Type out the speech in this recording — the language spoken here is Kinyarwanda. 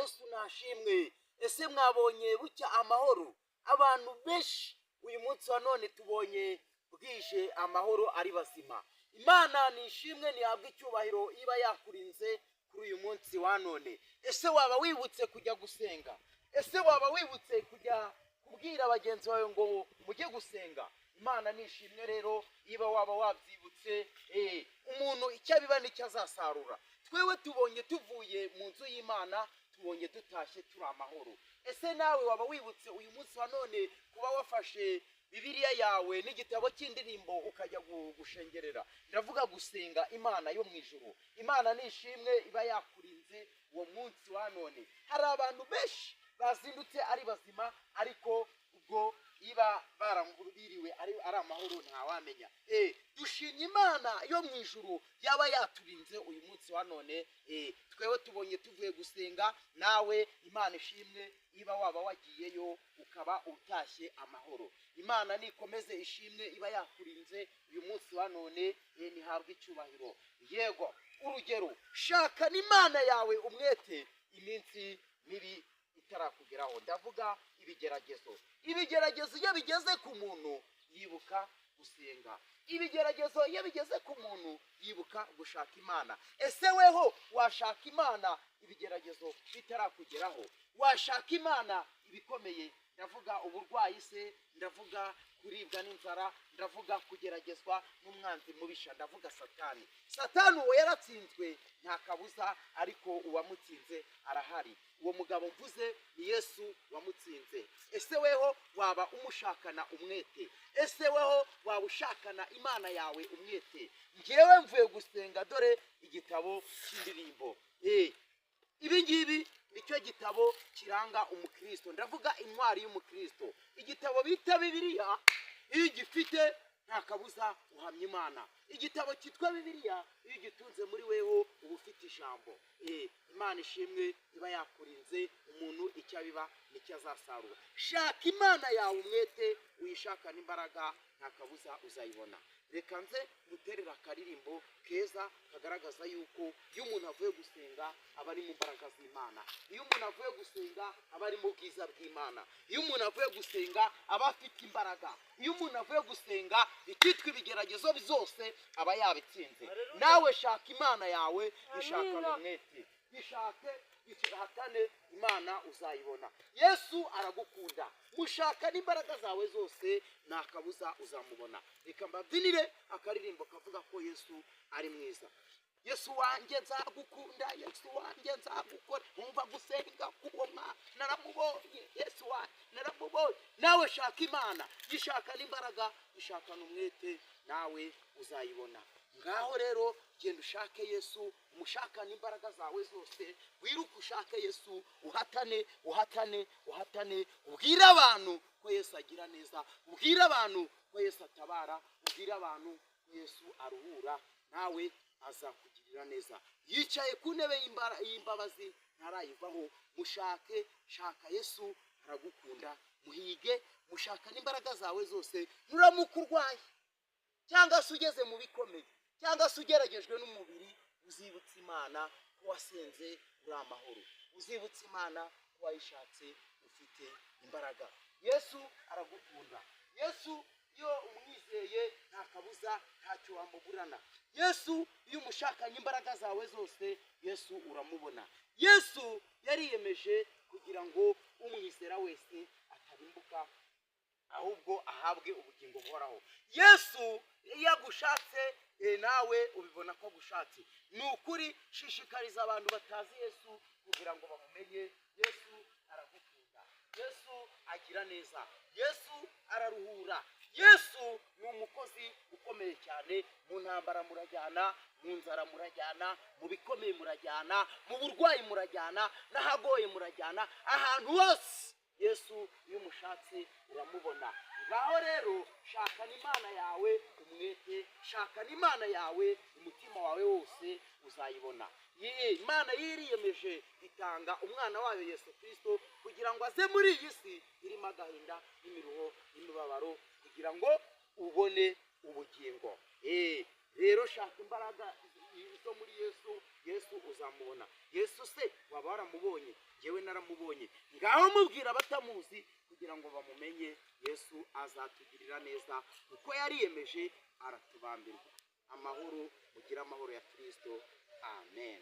Yesu nashimwe. Ese mwabonye bucya amahoro? Abantu benshi uyu munsi wa none tubonye bwije amahoro ari bazima. Imana nishimwe nihabwe icyubahiro iba yakurinze kuri uyu munsi wa none. Ese waba wibutse kujya gusenga? Ese waba wibutse kujya kubwira bagenzi bawe ngo mujye gusenga? Imana nishimwe rero iba waba wabyibutse. Umuntu icyo abiba nicyo azasarura. Twewe tubonye tuvuye mu nzu y'Imana, tubonye dutashye turi amahoro. Ese nawe waba wibutse uyu munsi wa none kuba wafashe Bibiliya yawe n'igitabo cy'indirimbo ukajya gushengerera? Ndavuga gusenga Imana yo mu ijuru. Imana nishimwe iba yakurinze uwo munsi wa none. Hari abantu benshi bazindutse ari bazima, ariko ubwo iba barambiriwe ari amahoro ntawamenya. Dushimye Imana yo mu ijuru yaba yaturinze uyu munsi wa none. Twewe tubonye tuvuye gusenga, nawe Imana ishimwe iba waba wagiyeyo ukaba utashye amahoro. Imana nikomeze ishimwe iba yakurinze uyu munsi wa none, nihabwe icyubahiro. Yego, urugero, shaka n'Imana yawe umwete iminsi mibi itarakugeraho. Ndavuga ibigeragezo. Ibigeragezo iyo bigeze ku muntu yibuka gusenga. Ibigeragezo iyo bigeze ku muntu yibuka gushaka Imana. Ese weho washaka Imana ibigeragezo bitarakugeraho? Washaka Imana ibikomeye? Ndavuga uburwayi se, ndavuga kuribwa n'inzara, ndavuga kugeragezwa n'umwanzi mubisha, ndavuga Satani. Satani uwo yaratsinzwe nta kabuza, ariko uwamutsinze arahari. Uwo mugabo mvuze ni Yesu wamutsinze. Ese weho waba umushakana umwete? Ese weho waba ushakana Imana yawe umwete? Ngewe mvuye gusenga, dore igitabo cy'indirimbo. Ibi ngibi nicyo gitabo kiranga umukristo. Ndavuga intwari y'umukristo. Igitabo bita Bibiliya, iyo gifite nta kabuza uhamya Imana. Igitabo cyitwa Bibiliya, iyo gitunze muri weho uba ufite ijambo. Imana ishimwe iba yakurinze. Umuntu icyo abiba nicyo azasarura. Shaka Imana yawe umwete, uyishaka n'imbaraga, nta kabuza uzayibona. Reka nze guterera akaririmbo keza kagaragaza yuko iyo umuntu avuye gusenga aba ari mu mbaraga z'Imana. Iyo umuntu avuye gusenga aba ari mu bwiza bw'Imana. Iyo umuntu avuye gusenga aba afite imbaraga. Iyo umuntu avuye gusenga icyitwa ibigeragezo byose aba yabitsinze. Nawe shaka Imana yawe, ishakane umwete. Ishake hatane, Imana uzayibona. Yesu aragukunda. Mushaka n'imbaraga zawe zose, nta kabuza uzamubona. Reka mbabyinire akaririmbo kavuga ko Yesu ari mwiza. Yesu wanjye nzagukunda, Yesu wanjye nzagukora. Umva gusenga kuwo mwana naramubonye, Yesu wanjye naramubonye. Nawe shaka Imana, gishaka n'imbaraga, gishakana umwete, nawe uzayibona. Ngaho rero genda ushake Yesu, umushakane imbaraga zawe zose, wiruke ushake Yesu, uhatane uhatane uhatane. Ubwire abantu ko Yesu agira neza, ubwire abantu ko Yesu atabara, ubwire abantu ko Yesu aruhura, nawe azakugirira neza. Yicaye ku ntebe y'imbabazi ntarayivaho. Mushake, shaka Yesu aragukunda. Muhige, mushaka n'imbaraga zawe zose. Nuramuka urwaye cyangwa se ugeze mu bikomeye, cyangwa se ugeragejwe n'umubiri, uzibutse Imana ko wasenze uri amahoro. Uzibutse Imana ko wayishatse ufite imbaraga. Yesu aragukunda. Yesu iyo umwizeye nta kabuza ntacyo wamugurana. Yesu iyo umushakanye imbaraga zawe zose, Yesu uramubona. Yesu yariyemeje kugira ngo umwizera wese atarimbuka, ahubwo ahabwe ubugingo buhoraho. Yesu iyo agushatse, nawe ubibona ko agushatse. Ni ukuri, shishikariza abantu batazi Yesu kugira ngo bamumenye. Yesu aragukunda. Yesu agira neza. Yesu araruhura. Yesu ni umukozi ukomeye cyane. Mu ntambara murajyana, mu nzara murajyana, mu bikomeye murajyana, mu burwayi murajyana, n'ahagoye murajyana. Ahantu hose Yesu iyo umushatse uramubona. Ngaho rero shaka n'Imana yawe umwete, shaka n'Imana yawe umutima wawe wose, uzayibona. Imana yiriyemeje itanga umwana wayo Yesu Kristo kugira ngo aze muri iyi si irimo agahinda n'imiruho n'imibabaro, kugira ngo ubone ubugingo. Rero shaka imbaraga zo muri Yesu, Yesu uzamubona. Yesu se waba waramubonye? Yewe naramubonye. Ngaho mubwira abatamuzi kugira ngo bamumenye. Yesu azatugirira neza uko yariyemeje, aratubambirwa. Amahoro, mugire amahoro ya Kristo. Amen.